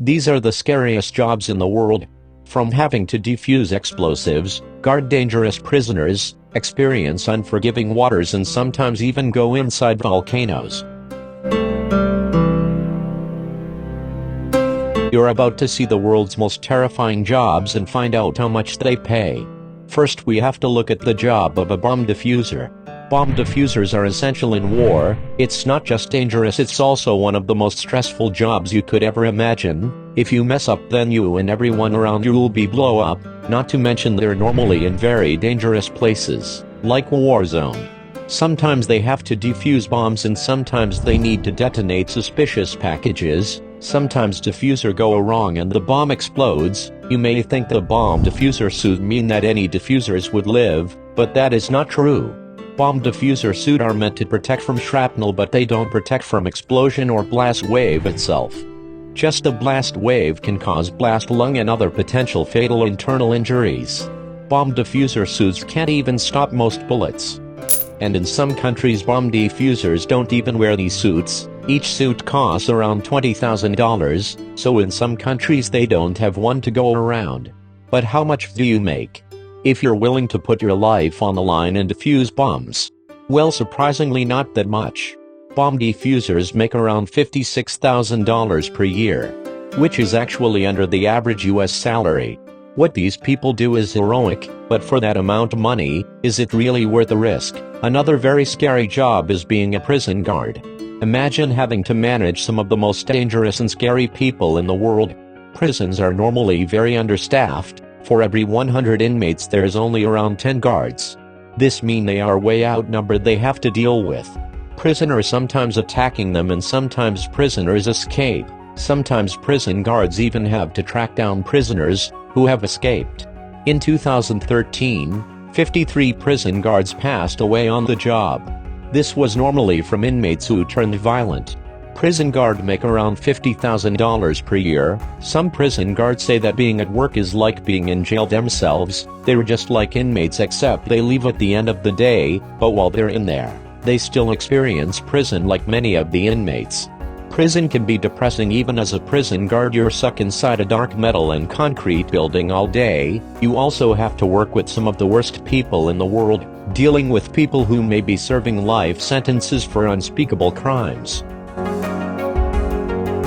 These are the scariest jobs in the world. From having to defuse explosives, guard dangerous prisoners, experience unforgiving waters, and sometimes even go inside volcanoes. You're about to see the world's most terrifying jobs and find out how much they pay. First, we have to look at the job of a bomb diffuser. Bomb diffusers are essential in war. It's not just dangerous, it's also one of the most stressful jobs you could ever imagine. If you mess up, then you and everyone around you will be blow up, not to mention they're normally in very dangerous places, like a war zone. Sometimes they have to defuse bombs and sometimes they need to detonate suspicious packages. Sometimes diffuser go wrong and the bomb explodes. You may think the bomb diffuser suit mean that any diffusers would live, but that is not true. Bomb diffuser suit are meant to protect from shrapnel, but they don't protect from explosion or blast wave itself. Just a blast wave can cause blast lung and other potential fatal internal injuries. Bomb diffuser suits can't even stop most bullets. And in some countries bomb diffusers don't even wear these suits. Each suit costs around $20,000, so in some countries they don't have one to go around. But how much do you make if you're willing to put your life on the line and defuse bombs? Well, surprisingly not that much. Bomb diffusers make around $56,000 per year, which is actually under the average US salary. What these people do is heroic, but for that amount of money, is it really worth the risk? Another very scary job is being a prison guard. Imagine having to manage some of the most dangerous and scary people in the world. Prisons are normally very understaffed. For every 100 inmates there is only around 10 guards. This means they are way outnumbered. They have to deal with prisoners sometimes attacking them, and sometimes prisoners escape. Sometimes prison guards even have to track down prisoners who have escaped. In 2013, 53 prison guards passed away on the job. This was normally from inmates who turned violent. Prison guards make around $50,000 per year. Some prison guards say that being at work is like being in jail themselves. They're just like inmates except they leave at the end of the day, but while they're in there, they still experience prison like many of the inmates. Prison can be depressing. Even as a prison guard, you're stuck inside a dark metal and concrete building all day. You also have to work with some of the worst people in the world, dealing with people who may be serving life sentences for unspeakable crimes.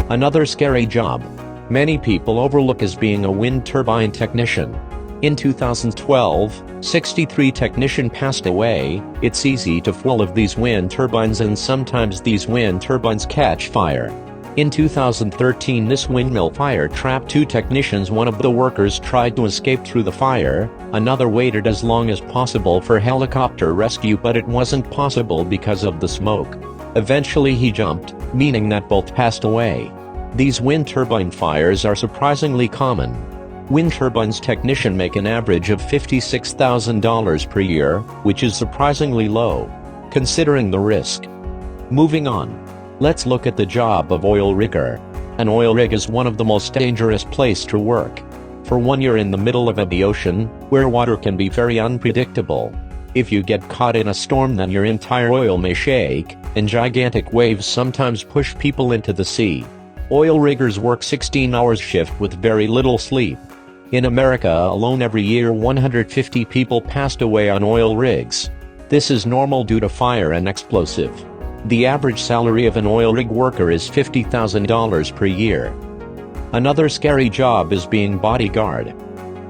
Another scary job many people overlook is being a wind turbine technician. In 2012, 63 technicians passed away. It's easy to fall of these wind turbines, and sometimes these wind turbines catch fire. In 2013, this windmill fire trapped 2 technicians. One of the workers tried to escape through the fire. Another waited as long as possible for helicopter rescue, but it wasn't possible because of the smoke. Eventually he jumped, meaning that both passed away. These wind turbine fires are surprisingly common. Wind turbines technicians make an average of $56,000 per year, which is surprisingly low, considering the risk. Moving on, let's look at the job of oil rigger. An oil rig is one of the most dangerous places to work. For one, you're in the middle of the ocean, where water can be very unpredictable. If you get caught in a storm, then your entire oil may shake, and gigantic waves sometimes push people into the sea. Oil riggers work 16-hour shift with very little sleep. In America alone, every year 150 people passed away on oil rigs. This is normal due to fire and explosive. The average salary of an oil rig worker is $50,000 per year. Another scary job is being bodyguard.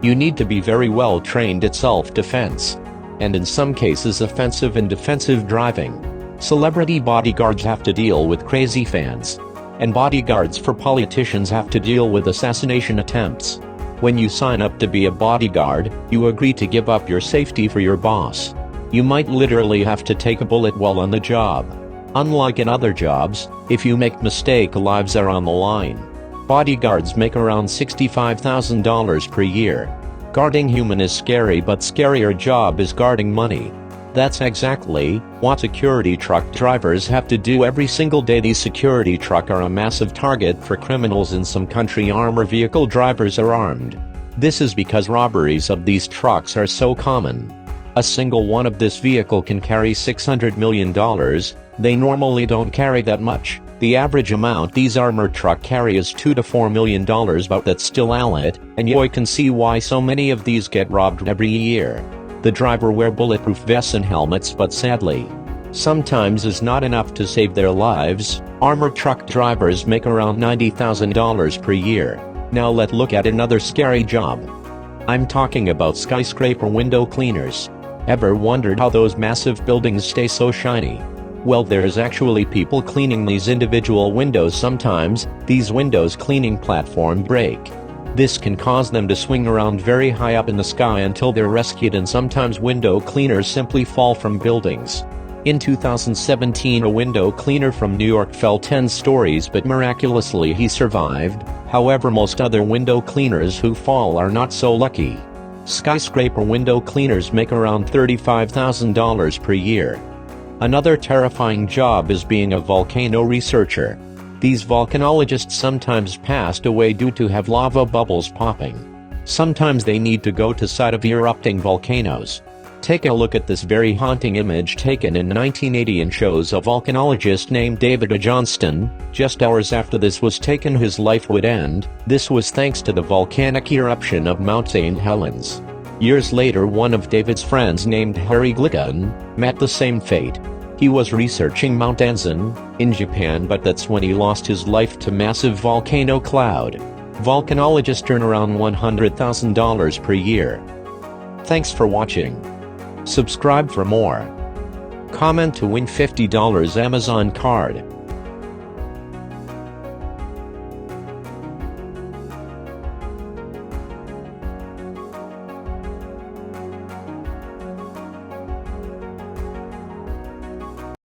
You need to be very well trained at self-defense, and in some cases offensive and defensive driving. Celebrity bodyguards have to deal with crazy fans, and bodyguards for politicians have to deal with assassination attempts. When you sign up to be a bodyguard, you agree to give up your safety for your boss. You might literally have to take a bullet while on the job. Unlike in other jobs, if you make mistake, lives are on the line. Bodyguards make around $65,000 per year. Guarding human is scary, but scarier job is guarding money. That's exactly what security truck drivers have to do every single day. These security trucks are a massive target for criminals. In some country, armored vehicle drivers are armed. This is because robberies of these trucks are so common. A single one of this vehicle can carry $600 million. They normally don't carry that much. The average amount these armored truck carry is $2 to $4 million, but that's still a lot, and you can see why so many of these get robbed every year. The driver wear bulletproof vests and helmets, but sadly, sometimes is not enough to save their lives. Armored truck drivers make around $90,000 per year. Now let's look at another scary job. I'm talking about skyscraper window cleaners. Ever wondered how those massive buildings stay so shiny? Well, there's actually people cleaning these individual windows. Sometimes, these windows cleaning platform break. This can cause them to swing around very high up in the sky until they're rescued, and sometimes window cleaners simply fall from buildings. In 2017, a window cleaner from New York fell 10 stories, but miraculously he survived. However, most other window cleaners who fall are not so lucky. Skyscraper window cleaners make around $35,000 per year. Another terrifying job is being a volcano researcher. These volcanologists sometimes passed away due to have lava bubbles popping. Sometimes they need to go to site of erupting volcanoes. Take a look at this very haunting image taken in 1980 and shows a volcanologist named David Johnston. Just hours after this was taken, his life would end. This was thanks to the volcanic eruption of Mount St. Helens. Years later, one of David's friends named Harry Glickman met the same fate. He was researching Mount Anzan in Japan, but that's when he lost his life to massive volcano cloud. Volcanologists earn around $100,000 per year. Thanks for watching. Subscribe for more. Comment to win $50 Amazon card.